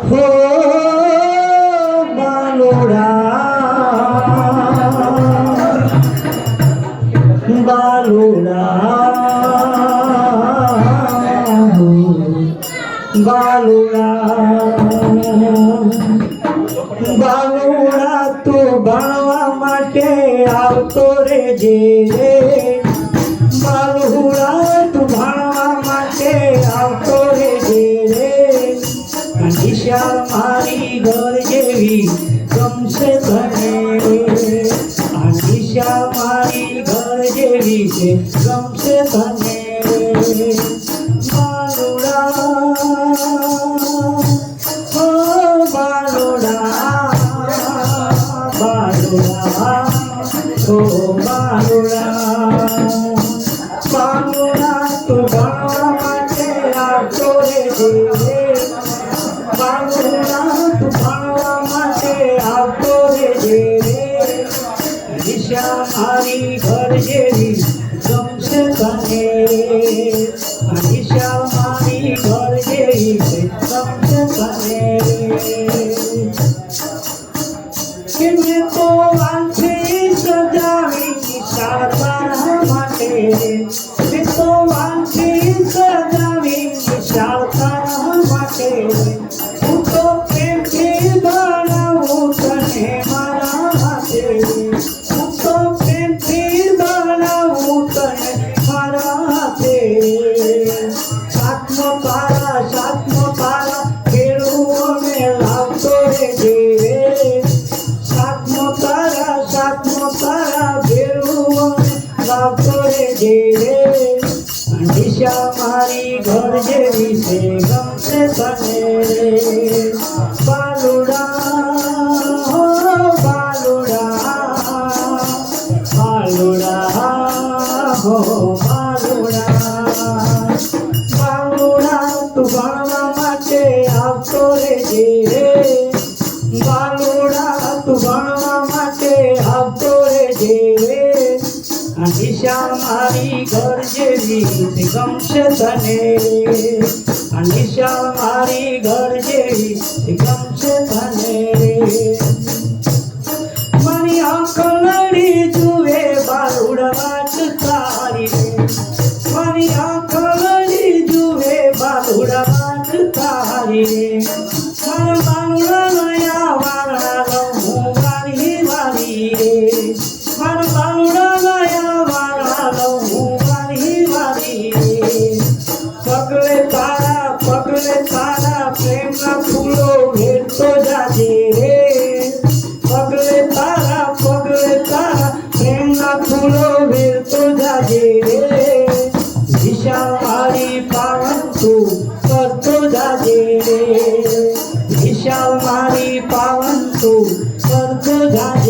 हो बालुड़ा बालुड़ा बालुड़ा बालुड़ा तू भणवा माटे आवतो रेजे बालुड़ा तू भणवा माटे आवतो रेजे निशा मारी घर जेवी गमशे तने निशा मारी घर जेवी से गमशे तने बालुड़ा ओ बालुड़ा बालुड़ा ओ बालुड़ा बालुड़ा तू भणवा माटे आवतो रेजे बालुड़ा तू भणवा माटे आवतो रेजे निशा मारी घर जेवी गमशे तने निशा मारी घर जेवी गमशे तने कि मैं तो वांछे सजावी निशा तारा माटे मैं तो वांछे सजावी निशा तारा माटे હું તો પ્રેમથી બનાવું તને મારા હાથે હું તો પ્રેમથી બનાવું તને મારા હાથે સાતમો તારા ફેરવું અને લાવતો રેજે સાતમો તારા ફેરવું અને લાવતો રેજે નિશા મારી ઘર જેવી છે ગમશે તને બાલુડા હો બાલુડા બાલુડા હો બાલુડા બાલુડા તું ભણવા માટે આવતો રેજે બાલુડા તું ભણવા માટે આવતો રેજે નિશા મારી ઘર જેવી ગમશે તને નિશા મારી ઘર જેવી ગમશે તને મારી આંખ લડી જુએ બાલુડા વાત તારી મારી આંખ લડી જુએ બાલુડા વાત તારી મારા બાલુડા નયા વાળા હું વારી વારી રે મારા બાલુડા पगले तारा प्रेम ना फूलो भेट तो जाजे रे पगले तारा प्रेम ना फूलो भेट तो जाजे रे निशा मारी पावन तू करतो जाजे रे निशा मारी पावन तू करतो जाजे